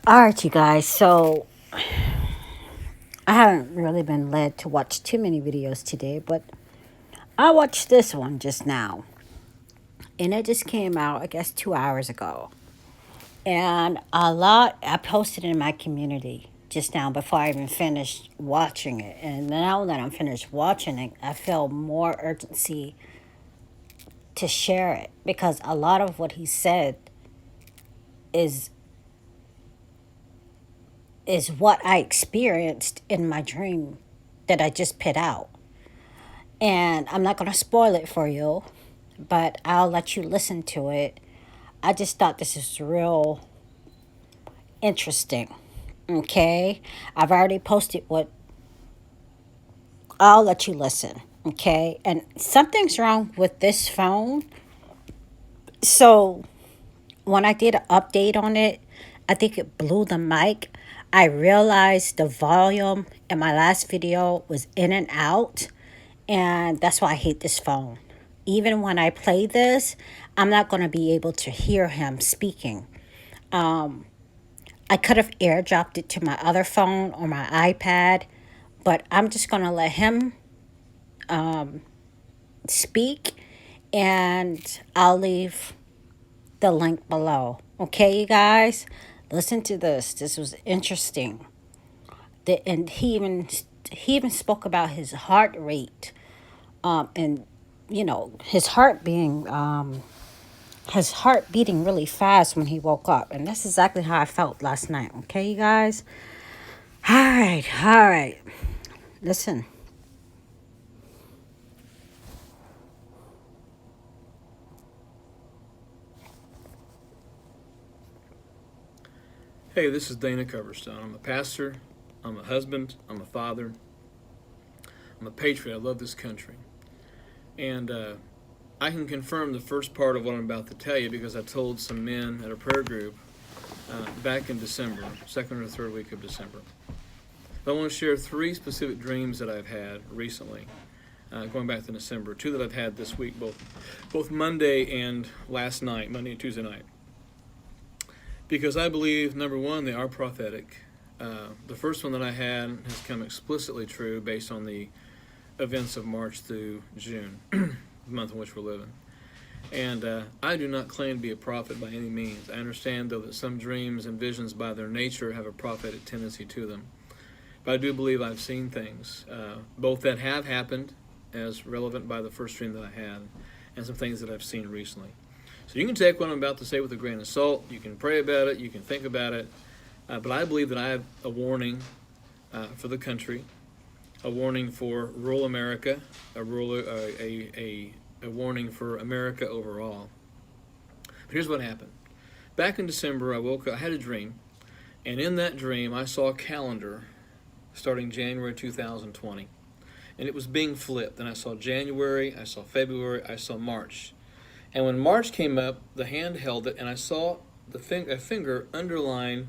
All right, you guys. So I haven't really been led to watch too many videos today, but I watched this one just now. And it just came out, I guess, 2 hours ago. And I posted in my community just now before I even finished watching it. And now that I'm finished watching it, I feel more urgency to share it because a lot of what he said is is what I experienced in my dream that I just put out. And I'm not going to spoil it for you, but I'll let you listen to it. I just thought this is real interesting. Okay? I've already posted what I'll let you listen. Okay? And something's wrong with this phone. So when I did an update on it, I think it blew the mic. I realized the volume in my last video was in and out, and that's why I hate this phone. Even when I play this, I'm not going to be able to hear him speaking. I could have airdropped it to my other phone or my iPad, but I'm just going to let him speak, and I'll leave the link below. Okay, you guys? Listen to this. This was interesting. And he even spoke about his heart rate, and his heart beating really fast when he woke up, and that's exactly how I felt last night. Okay, you guys. All right. Listen. Hey, this is Dana Coverstone. I'm a pastor, I'm a husband, I'm a father, I'm a patriot. I love this country. And I can confirm the first part of what I'm about to tell you because I told some men at a prayer group back in December, second or third week of December. But I want to share three specific dreams that I've had recently, going back to December, two that I've had this week, both Monday and last night, Monday and Tuesday night. Because I believe, number one, they are prophetic. The first one that I had has come explicitly true based on the events of March through June, the month in which we're living. And I do not claim to be a prophet by any means. I understand, though, that some dreams and visions by their nature have a prophetic tendency to them. But I do believe I've seen things, both that have happened, as relevant by the first dream that I had, and some things that I've seen recently. So you can take what I'm about to say with a grain of salt. You can pray about it. You can think about it. But I believe that I have a warning for the country, a warning for rural America, a warning for America overall. But here's what happened. Back in December, I woke up. I had a dream, and in that dream, I saw a calendar starting January 2020, and it was being flipped. And I saw January, I saw February, I saw March. And when March came up, the hand held it, and I saw a finger underline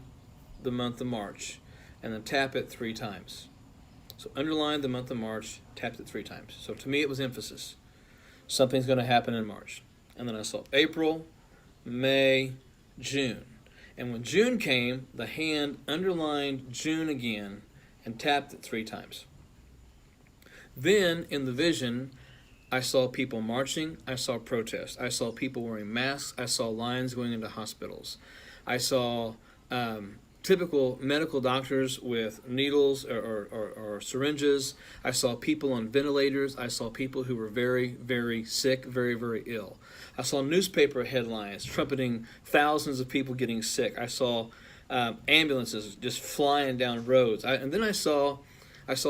the month of March, and then tap it 3 times. So underline the month of March, tapped it 3 times. So to me, it was emphasis. Something's going to happen in March. And then I saw April, May, June. And when June came, the hand underlined June again and tapped it 3 times. Then, in the vision, I saw people marching, I saw protests, I saw people wearing masks, I saw lines going into hospitals. I saw typical medical doctors with needles or syringes. I saw people on ventilators. I saw people who were very, very sick, very, very ill. I saw newspaper headlines trumpeting thousands of people getting sick. I saw ambulances just flying down roads. And then I saw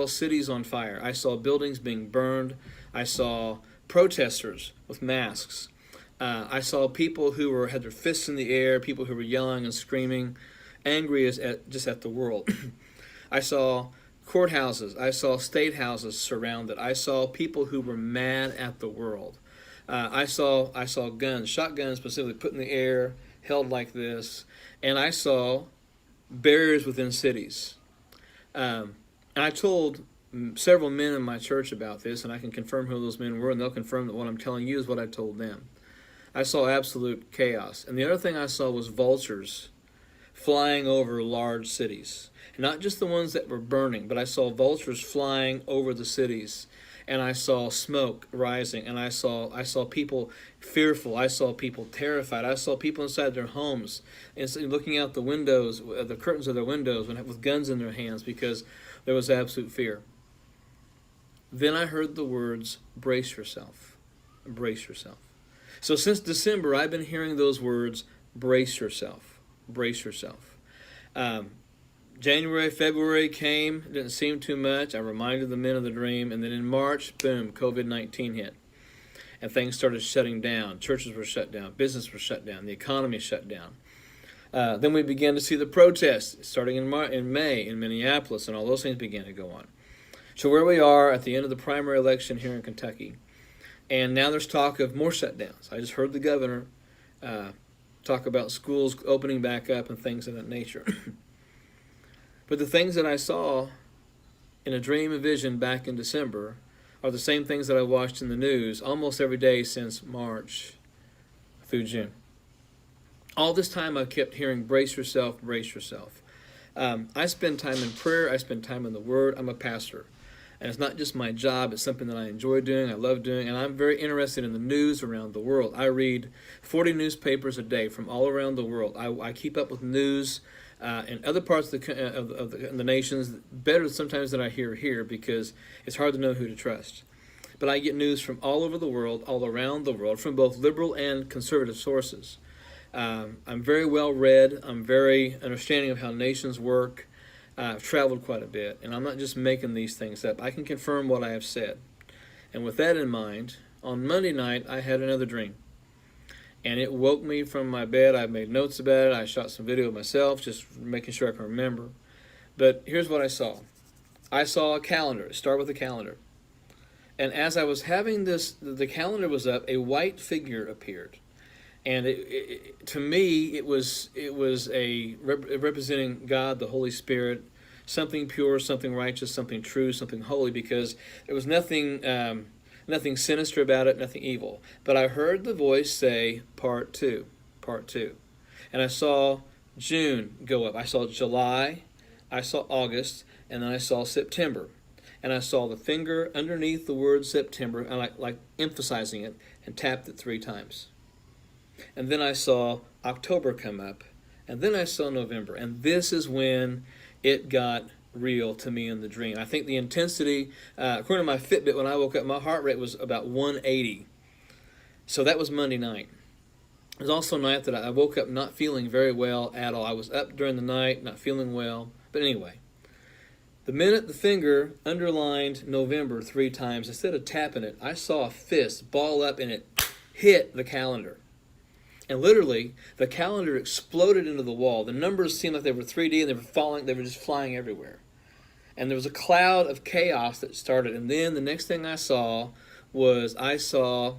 cities on fire. I saw buildings being burned. I saw protesters with masks. I saw people who had their fists in the air, people who were yelling and screaming, angry just at the world. I saw courthouses. I saw state houses surrounded. I saw people who were mad at the world. I saw guns, shotguns specifically, put in the air, held like this, and I saw barriers within cities. And I told several men in my church about this, and I can confirm who those men were, and they'll confirm that what I'm telling you is what I told them. I saw absolute chaos. And the other thing I saw was vultures flying over large cities. Not just the ones that were burning, but I saw vultures flying over the cities, and I saw smoke rising, and I saw people fearful. I saw people terrified. I saw people inside their homes and looking out the windows, the curtains of their windows, with guns in their hands because there was absolute fear. Then I heard the words, brace yourself, brace yourself. So since December, I've been hearing those words, brace yourself, brace yourself. January, February came, didn't seem too much. I reminded the men of the dream, and then in March, boom, COVID-19 hit. And things started shutting down. Churches were shut down, business was shut down, the economy shut down. Then we began to see the protests starting in May in Minneapolis, and all those things began to go on. So where we are at the end of the primary election here in Kentucky, and now there's talk of more shutdowns. I just heard the governor talk about schools opening back up and things of that nature. But the things that I saw in a dream and vision back in December are the same things that I watched in the news almost every day since March through June. All this time I kept hearing, brace yourself, brace yourself. I spend time in prayer. I spend time in the Word. I'm a pastor. And it's not just my job. It's something that I enjoy doing, I love doing, and I'm very interested in the news around the world. I read 40 newspapers a day from all around the world. I keep up with news in other parts of the nations better sometimes than I hear here because it's hard to know who to trust. But I get news from all over the world, all around the world, from both liberal and conservative sources. I'm very well read. I'm very understanding of how nations work. I've traveled quite a bit, and I'm not just making these things up. I can confirm what I have said. And with that in mind, on Monday night, I had another dream. And it woke me from my bed. I made notes about it. I shot some video of myself, just making sure I can remember. But here's what I saw. I saw a calendar. Start with a calendar. And as I was having this, the calendar was up, a white figure appeared. And to me, it was representing God, the Holy Spirit, something pure, something righteous, something true, something holy, because there was nothing sinister about it, nothing evil. But I heard the voice say, part two, part two. And I saw June go up. I saw July, I saw August, and then I saw September. And I saw the finger underneath the word September, and like emphasizing it, and tapped it 3 times. And then I saw October come up, and then I saw November. And this is when it got real to me in the dream. I think the intensity, according to my Fitbit, when I woke up, my heart rate was about 180. So that was Monday night. It was also a night that I woke up not feeling very well at all. I was up during the night, not feeling well. But anyway, the minute the finger underlined November 3 times, instead of tapping it, I saw a fist ball up and it hit the calendar. And literally, the calendar exploded into the wall. The numbers seemed like they were 3D and they were just flying everywhere. And there was a cloud of chaos that started. And then the next thing I saw was I saw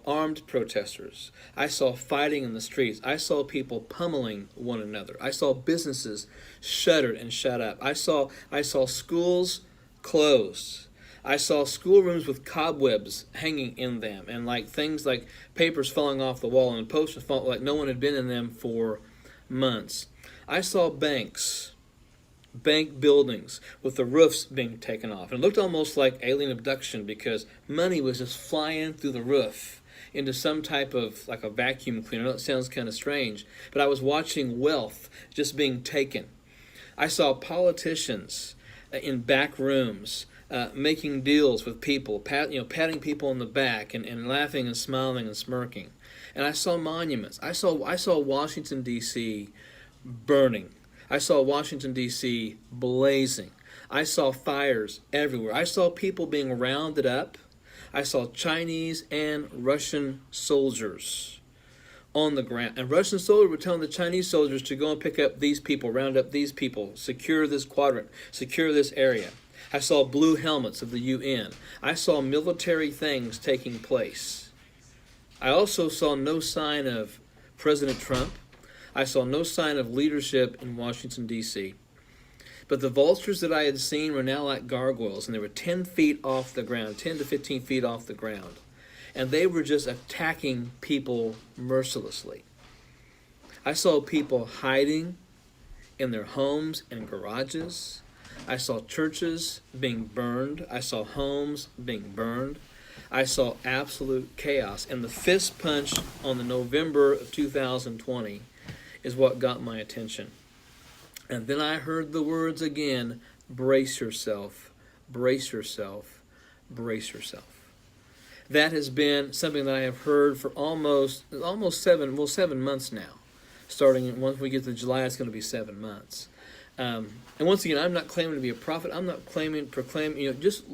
armed protesters. I saw fighting in the streets. I saw people pummeling one another. I saw businesses shuttered and shut up. I saw schools closed. I saw schoolrooms with cobwebs hanging in them, and like things like papers falling off the wall and posters falling, like no one had been in them for months. I saw bank buildings with the roofs being taken off. And it looked almost like alien abduction because money was just flying through the roof into some type of like a vacuum cleaner. I know it sounds kind of strange, but I was watching wealth just being taken. I saw politicians in back rooms making deals with people, patting people on the back and laughing and smiling and smirking. And I saw monuments. I saw Washington, D.C. burning. I saw Washington, D.C. blazing. I saw fires everywhere. I saw people being rounded up. I saw Chinese and Russian soldiers on the ground. And Russian soldiers were telling the Chinese soldiers to go and pick up these people, round up these people, secure this quadrant, secure this area. I saw blue helmets of the UN. I saw military things taking place. I also saw no sign of President Trump. I saw no sign of leadership in Washington, D.C. But the vultures that I had seen were now like gargoyles, and they were 10 feet off the ground, 10 to 15 feet off the ground. And they were just attacking people mercilessly. I saw people hiding in their homes and garages. I saw churches being burned. I saw homes being burned. I saw absolute chaos. And the fist punch on the November of 2020 is what got my attention. And then I heard the words again, brace yourself, brace yourself, brace yourself. That has been something that I have heard for almost 7 months now. Starting once we get to July, it's going to be 7 months. And once again, I'm not claiming to be a prophet. I'm not proclaiming, just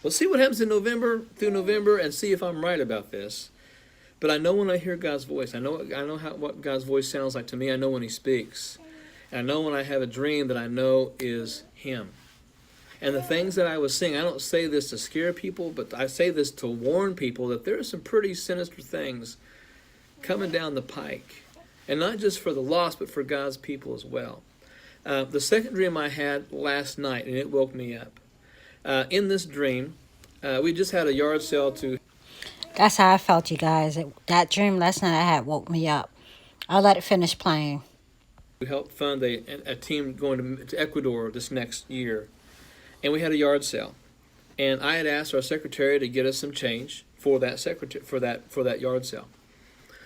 let's see what happens in November, through November, and see if I'm right about this. But I know when I hear God's voice. I know what God's voice sounds like to me. I know when He speaks. And I know when I have a dream that I know is Him. And the things that I was seeing, I don't say this to scare people, but I say this to warn people that there are some pretty sinister things coming down the pike. And not just for the lost, but for God's people as well. The second dream I had last night, and it woke me up. In this dream, we just had a yard sale to... That's how I felt, you guys. That dream last night I had woke me up. I'll let it finish playing. We helped fund a team going to Ecuador this next year. And we had a yard sale. And I had asked our secretary to get us some change for that yard sale.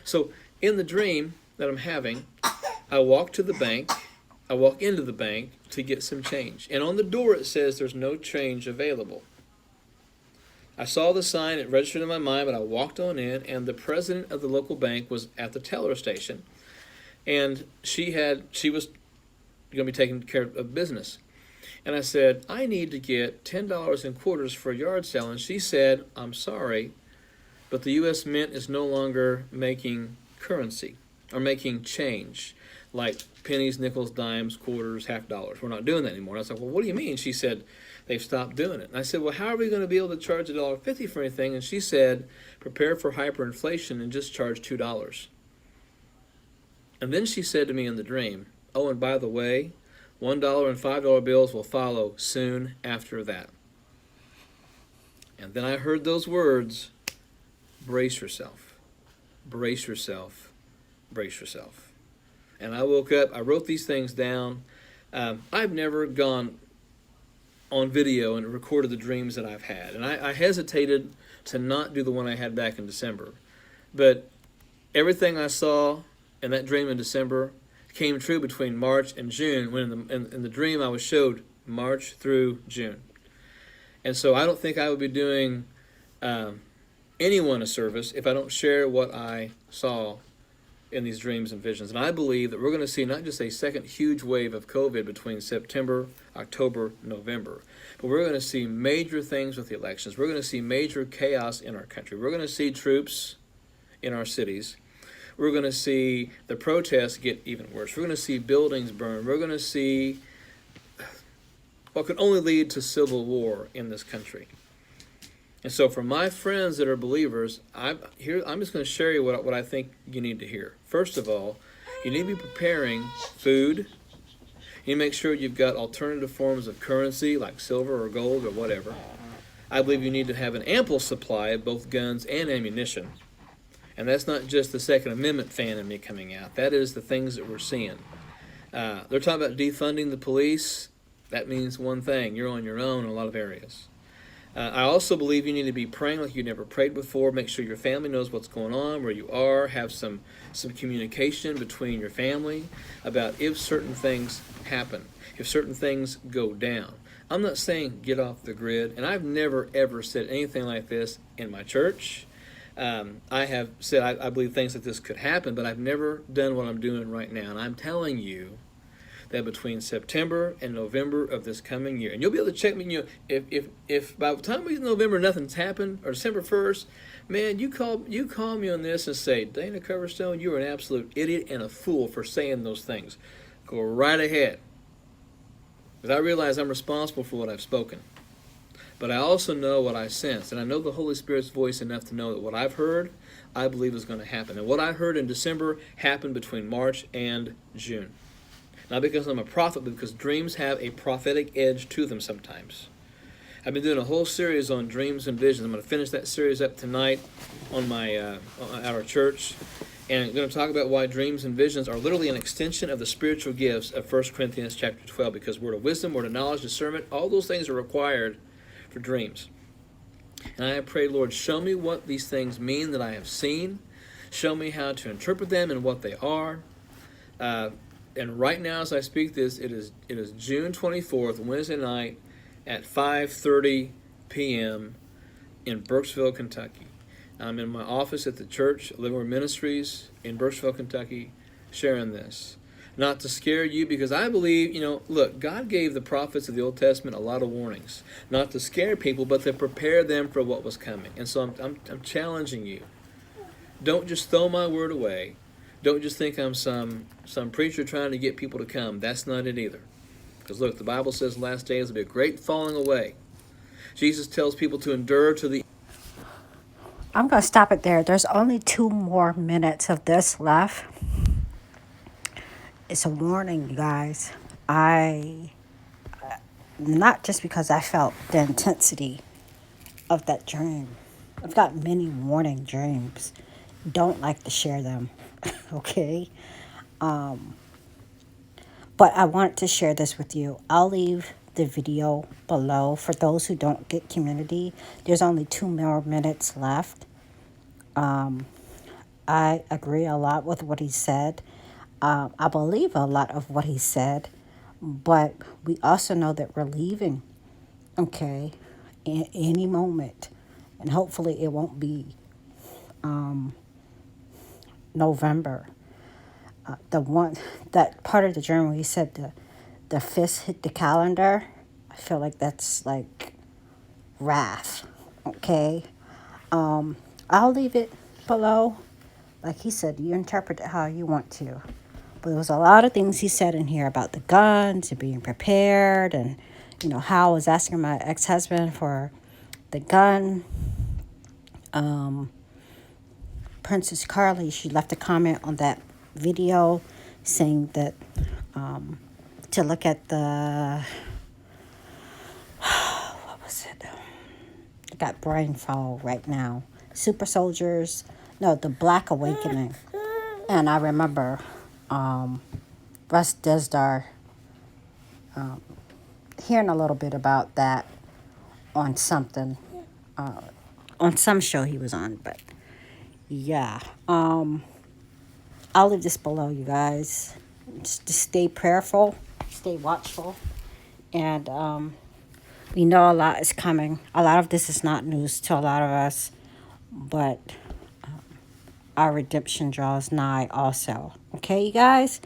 So in the dream that I'm having, I walk into the bank to get some change. And on the door it says there's no change available. I saw the sign, it registered in my mind, but I walked on in, and the president of the local bank was at the teller station. And she was going to be taking care of business. And I said, I need to get $10 in quarters for a yard sale. And she said, I'm sorry, but the U.S. Mint is no longer making currency or making change, like pennies, nickels, dimes, quarters, $50. We're not doing that anymore. And I was like, well, what do you mean? She said, they've stopped doing it. And I said, well, how are we going to be able to charge $1.50 for anything? And she said, prepare for hyperinflation and just charge $2. And then she said to me in the dream, oh, and by the way, $1 and $5 bills will follow soon after that. And then I heard those words, brace yourself, brace yourself, brace yourself. And I woke up, I wrote these things down. I've never gone on video and recorded the dreams that I've had. And I hesitated to not do the one I had back in December. But everything I saw in that dream in December came true between March and June, when in the dream I was showed March through June. And so I don't think I would be doing anyone a service if I don't share what I saw in these dreams and visions. And I believe that we're going to see not just a second huge wave of COVID between September, October, November, but we're going to see major things with the elections. We're going to see major chaos in our country. We're going to see troops in our cities. We're going to see the protests get even worse. We're going to see buildings burn. We're going to see what could only lead to civil war in this country. And so for my friends that are believers, I'm just going to share you what I think you need to hear. First of all, you need to be preparing food. You need to make sure you've got alternative forms of currency like silver or gold or whatever. I believe you need to have an ample supply of both guns and ammunition. And that's not just the Second Amendment fan in me coming out. That is the things that we're seeing. They're talking about defunding the police. That means one thing. You're on your own in a lot of areas. I also believe you need to be praying like you never prayed before. Make sure your family knows what's going on, where you are. Have some communication between your family about if certain things happen, if certain things go down. I'm not saying get off the grid, and I've never, ever said anything like this in my church. I have said I believe things like this could happen, but I've never done what I'm doing right now. And I'm telling you that between September and November of this coming year, and you'll be able to check me, if by the time we get to November nothing's happened, or December 1st, man, you call me on this and say, Dana Coverstone, you are an absolute idiot and a fool for saying those things. Go right ahead. Because I realize I'm responsible for what I've spoken. But I also know what I sense, and I know the Holy Spirit's voice enough to know that what I've heard, I believe is going to happen. And what I heard in December happened between March and June. Not because I'm a prophet, but because dreams have a prophetic edge to them sometimes. I've been doing a whole series on dreams and visions. I'm going to finish that series up tonight on at our church. And I'm going to talk about why dreams and visions are literally an extension of the spiritual gifts of 1 Corinthians chapter 12, because word of wisdom, word of knowledge, discernment, all those things are required for dreams. And I pray, Lord, show me what these things mean that I have seen. Show me how to interpret them and what they are. And right now, as I speak this, it is June 24th, Wednesday night at 5:30 p.m. in Burkesville, Kentucky. I'm in my office at the church, Living Ministries in Burkesville, Kentucky, sharing this. Not to scare you, because I believe, look, God gave the prophets of the Old Testament a lot of warnings. Not to scare people, but to prepare them for what was coming. And so I'm challenging you. Don't just throw my word away. Don't just think I'm some preacher trying to get people to come. That's not it either. Because look, the Bible says last days will be a great falling away. Jesus tells people to endure to the... I'm going to stop it there. There's only 2 more minutes of this left. It's a warning, you guys. Not just because I felt the intensity of that dream. I've got many warning dreams. Don't like to share them, okay? But I want to share this with you. I'll leave the video below for those who don't get community. There's only 2 more minutes left. I agree a lot with what he said. I believe a lot of what he said, but we also know that we're leaving, okay, in any moment, and hopefully it won't be November. That part of the journal, he said the fist hit the calendar. I feel like that's like wrath, okay. I'll leave it below. Like he said, you interpret it how you want to. But there was a lot of things he said in here about the guns and being prepared, and how I was asking my ex-husband for the gun. Princess Carly, she left a comment on that video saying that to look at the what was it? I got brain fog right now. Super Soldiers, no, the Black Awakening. And I remember Russ Desdar hearing a little bit about that on something, on some show he was on. But yeah, I'll leave this below, you guys. Just stay prayerful, stay watchful, and we know a lot is coming. A lot of this is not news to a lot of us, but our redemption draws nigh also. Okay, you guys?